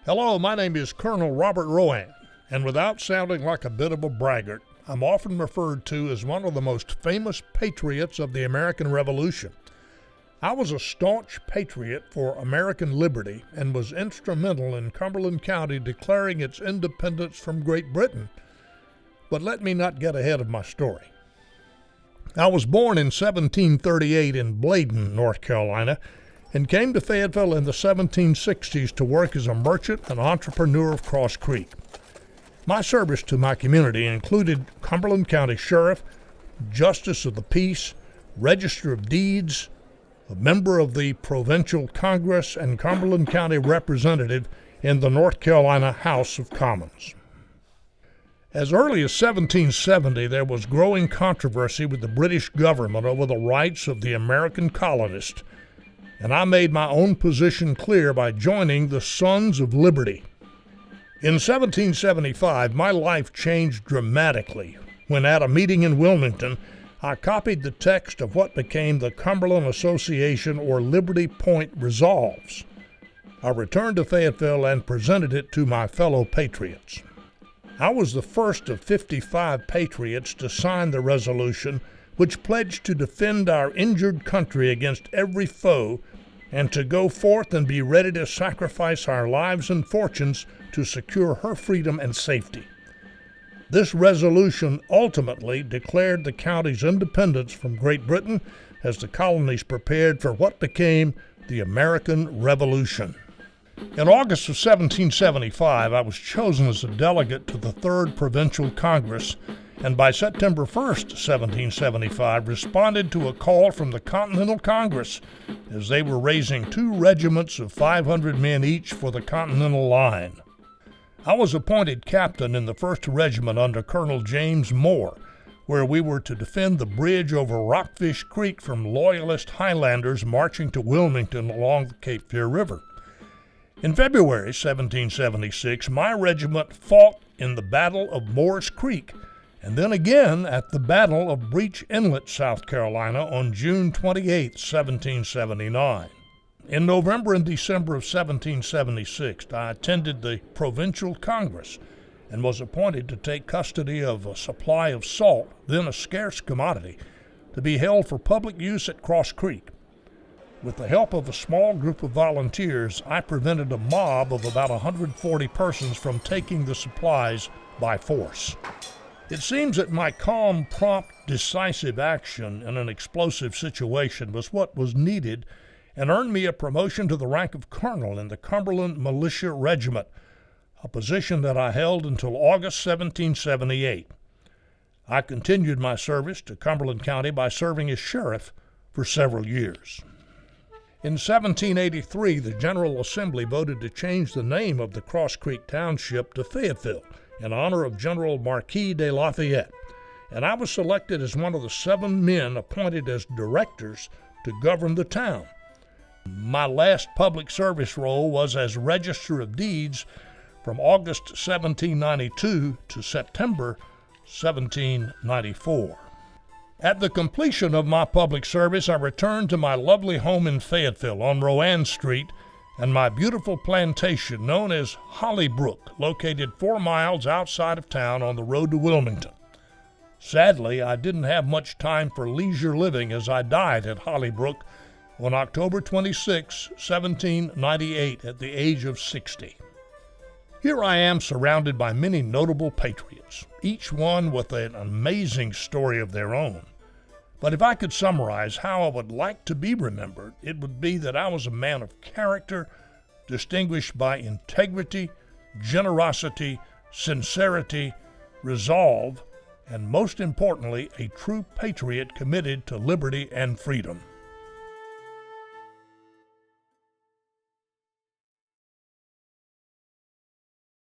Hello, my name is Colonel Robert Rowan, and without sounding like a bit of a braggart, I'm often referred to as one of the most famous patriots of the American Revolution. I was a staunch patriot for American liberty and was instrumental in Cumberland County declaring its independence from Great Britain. But let me not get ahead of my story. I was born in 1738 in Bladen, North Carolina, and came to Fayetteville in the 1760s to work as a merchant and entrepreneur of Cross Creek. My service to my community included Cumberland County Sheriff, Justice of the Peace, Register of Deeds, a member of the Provincial Congress, and Cumberland County Representative in the North Carolina House of Commons. As early as 1770, there was growing controversy with the British government over the rights of the American colonist, and I made my own position clear by joining the Sons of Liberty. In 1775, my life changed dramatically when at a meeting in Wilmington, I copied the text of what became the Cumberland Association or Liberty Point Resolves. I returned to Fayetteville and presented it to my fellow patriots. I was the first of 55 patriots to sign the resolution, which pledged to defend our injured country against every foe and to go forth and be ready to sacrifice our lives and fortunes to secure her freedom and safety. This resolution ultimately declared the county's independence from Great Britain as the colonies prepared for what became the American Revolution. In August of 1775, I was chosen as a delegate to the Third Provincial Congress, and by September 1st, 1775, responded to a call from the Continental Congress as they were raising 2 regiments of 500 men each for the Continental Line. I was appointed captain in the 1st Regiment under Colonel James Moore, where we were to defend the bridge over Rockfish Creek from Loyalist Highlanders marching to Wilmington along the Cape Fear River. In February 1776, my regiment fought in the Battle of Moore's Creek, and then again at the Battle of Breach Inlet, South Carolina on June 28, 1779. In November and December of 1776, I attended the Provincial Congress and was appointed to take custody of a supply of salt, then a scarce commodity, to be held for public use at Cross Creek. With the help of a small group of volunteers, I prevented a mob of about 140 persons from taking the supplies by force. It seems that my calm, prompt, decisive action in an explosive situation was what was needed and earned me a promotion to the rank of colonel in the Cumberland Militia Regiment, a position that I held until August 1778. I continued my service to Cumberland County by serving as sheriff for several years. In 1783, the General Assembly voted to change the name of the Cross Creek Township to Fayetteville in honor of General Marquis de Lafayette, and I was selected as one of the 7 men appointed as directors to govern the town. My last public service role was as Register of Deeds from August 1792 to September 1794. At the completion of my public service, I returned to my lovely home in Fayetteville on Rowan Street and my beautiful plantation known as Hollybrook, located 4 miles outside of town on the road to Wilmington. Sadly, I didn't have much time for leisure living as I died at Hollybrook on October 26, 1798, at the age of 60. Here I am surrounded by many notable patriots, each one with an amazing story of their own. But if I could summarize how I would like to be remembered, it would be that I was a man of character, distinguished by integrity, generosity, sincerity, resolve, and most importantly, a true patriot committed to liberty and freedom.